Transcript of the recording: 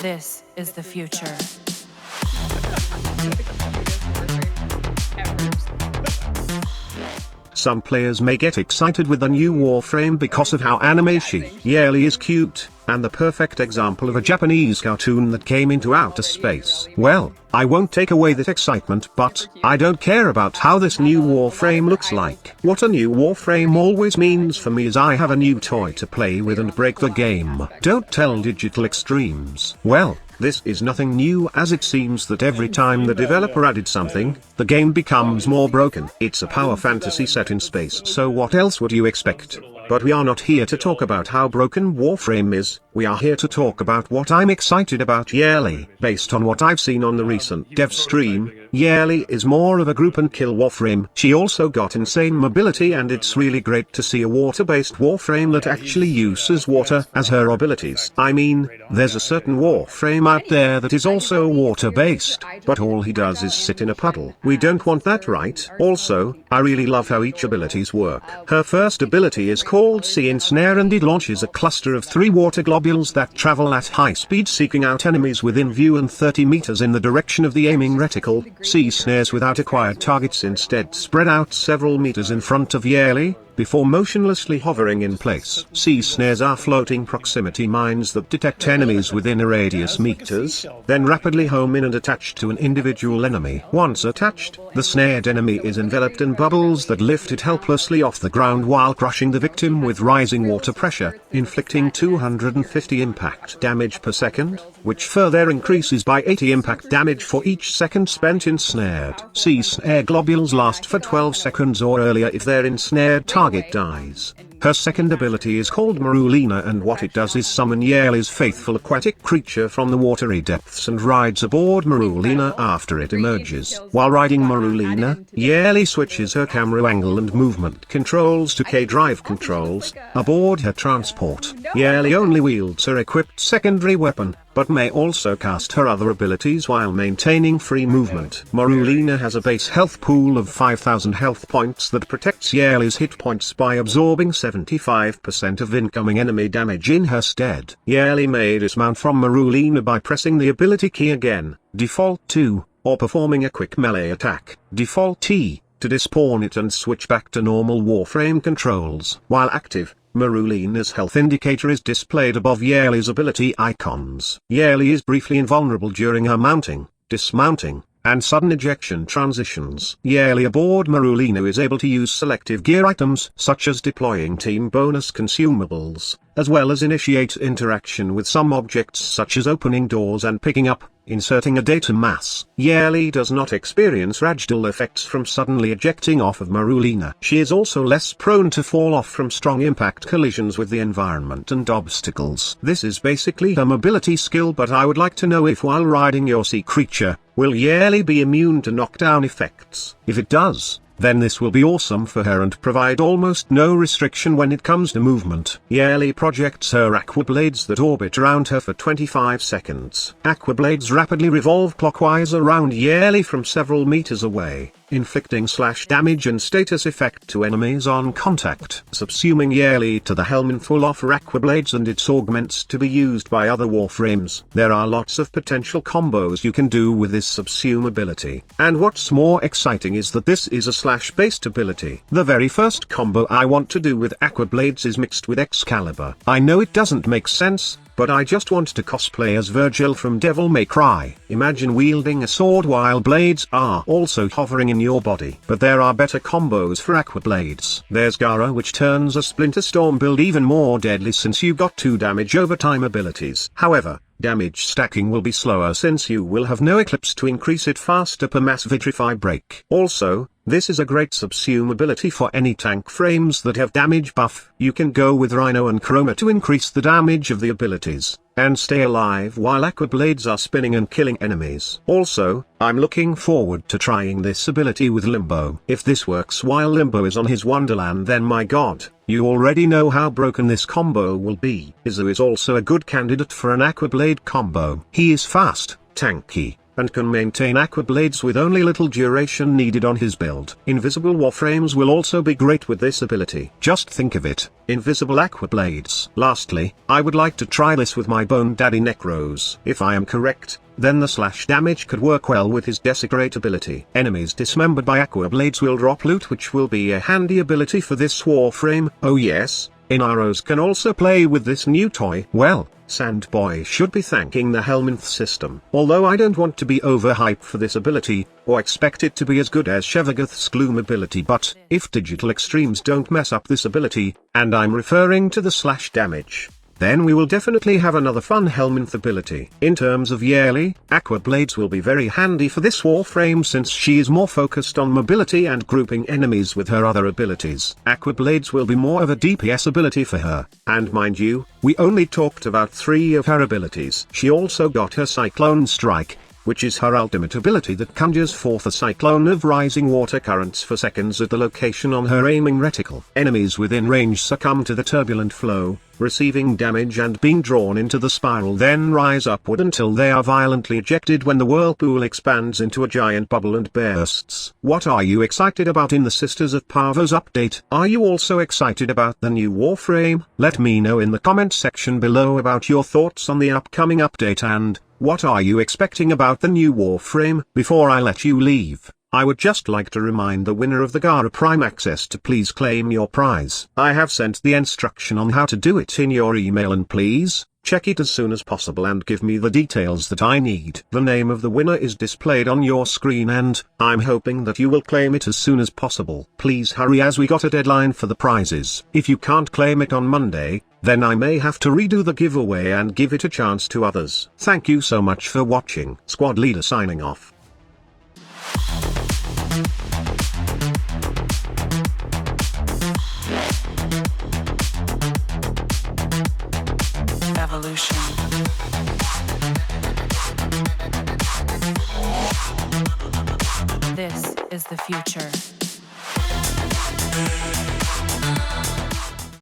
This is the future. Some players may get excited with the new Warframe because of how anime-she Yerli is cute, and the perfect example of a Japanese cartoon that came into outer space. Well, I won't take away that excitement, but I don't care about how this new Warframe looks like. What a new Warframe always means for me is I have a new toy to play with and break the game. Don't tell Digital Extremes. Well, this is nothing new, as it seems that every time the developer added something, the game becomes more broken. It's a power fantasy set in space, so what else would you expect? But we are not here to talk about how broken Warframe is, we are here to talk about what I'm excited about Yerli. Based on what I've seen on the recent dev stream, Yerli is more of a group and kill Warframe. She also got insane mobility, and it's really great to see a water-based Warframe that actually uses water as her abilities. I mean, there's a certain Warframe out there that is also water-based, but all he does is sit in a puddle. We don't want that, right? Also, I really love how each abilities work. Her first ability is called Sea Ensnare, and it launches a cluster of 3 water globules that travel at high speed, seeking out enemies within view and 30 meters in the direction of the aiming reticle. Sea snares without acquired targets instead spread out several meters in front of Yerli, before motionlessly hovering in place. Sea snares are floating proximity mines that detect enemies within a radius meters, then rapidly home in and attach to an individual enemy. Once attached, the snared enemy is enveloped in bubbles that lift it helplessly off the ground while crushing the victim with rising water pressure, inflicting 250 impact damage per second, which further increases by 80 impact damage for each second spent ensnared. Sea snare globules last for 12 seconds or earlier if their ensnared target dies. Her second ability is called Marulina, and what it does is summon Yerli's faithful aquatic creature from the watery depths and rides aboard Marulina after it emerges. While riding Marulina, Yerli switches her camera angle and movement controls to K-drive controls aboard her transport. Yerli only wields her equipped secondary weapon, but may also cast her other abilities while maintaining free movement. Marulina has a base health pool of 5,000 health points that protects Yerli's hit points by absorbing 75% of incoming enemy damage in her stead. Yerli may dismount from Marulina by pressing the ability key again, default 2, or performing a quick melee attack, default T, to despawn it and switch back to normal Warframe controls. While active, Marulina's health indicator is displayed above Yerli's ability icons. Yerli is briefly invulnerable during her mounting, dismounting, and sudden ejection transitions. Yerli aboard Marulina is able to use selective gear items such as deploying team bonus consumables, as well as initiate interaction with some objects such as opening doors and picking up, inserting a data mass. Yerli does not experience ragdoll effects from suddenly ejecting off of Marulina. She is also less prone to fall off from strong impact collisions with the environment and obstacles. This is basically her mobility skill, but I would like to know if while riding your sea creature, will Yerli be immune to knockdown effects? If it does, then this will be awesome for her and provide almost no restriction when it comes to movement. Yerli projects her aqua blades that orbit around her for 25 seconds. Aqua blades rapidly revolve clockwise around Yerli from several meters away, inflicting slash damage and status effect to enemies on contact. Subsuming Yerli to the helm full of aqua blades and its augments to be used by other Warframes. There are lots of potential combos you can do with this subsume ability. And what's more exciting is that this is a slash-based ability. The very first combo I want to do with aqua blades is mixed with Excalibur. I know it doesn't make sense, but I just want to cosplay as Virgil from Devil May Cry. Imagine wielding a sword while blades are also hovering in your body. But there are better combos for aqua blades. There's Gara, which turns a Splinter Storm build even more deadly since you got 2 damage over time abilities. However, damage stacking will be slower since you will have no Eclipse to increase it faster per mass Vitrify break. Also, this is a great subsume ability for any tank frames that have damage buff. You can go with Rhino and Chroma to increase the damage of the abilities, and stay alive while aqua blades are spinning and killing enemies. Also, I'm looking forward to trying this ability with Limbo. If this works while Limbo is on his Wonderland, then my god, you already know how broken this combo will be. Izu is also a good candidate for an aqua blade combo. He is fast, tanky, and can maintain aqua blades with only little duration needed on his build. Invisible Warframes will also be great with this ability. Just think of it, invisible aqua blades. Lastly, I would like to try this with my Bone Daddy Necros. If I am correct, then the slash damage could work well with his Desecrate ability. Enemies dismembered by aqua blades will drop loot, which will be a handy ability for this Warframe. Oh yes, Inaros can also play with this new toy. Well, Sandboy should be thanking the Helminth system. Although I don't want to be overhyped for this ability, or expect it to be as good as Shevagoth's Gloom ability, but if Digital Extremes don't mess up this ability, and I'm referring to the slash damage, then we will definitely have another fun Helminth ability. In terms of yearly, aqua blades will be very handy for this Warframe since she is more focused on mobility and grouping enemies with her other abilities. Aqua blades will be more of a DPS ability for her, and mind you, we only talked about 3 of her abilities. She also got her Cyclone Strike, which is her ultimate ability that conjures forth a cyclone of rising water currents for seconds at the location on her aiming reticle. Enemies within range succumb to the turbulent flow, receiving damage and being drawn into the spiral, then rise upward until they are violently ejected when the whirlpool expands into a giant bubble and bursts. What are you excited about in the Sisters of Parvos update? Are you also excited about the new Warframe? Let me know in the comment section below about your thoughts on the upcoming update, and what are you expecting about the new Warframe? Before I let you leave, I would just like to remind the winner of the Gara Prime access to please claim your prize. I have sent the instruction on how to do it in your email, and please check it as soon as possible and give me the details that I need. The name of the winner is displayed on your screen, and I'm hoping that you will claim it as soon as possible. Please hurry, as we got a deadline for the prizes. If you can't claim it on Monday, then I may have to redo the giveaway and give it a chance to others. Thank you so much for watching. Squad Leader signing off. Evolution. This is the future.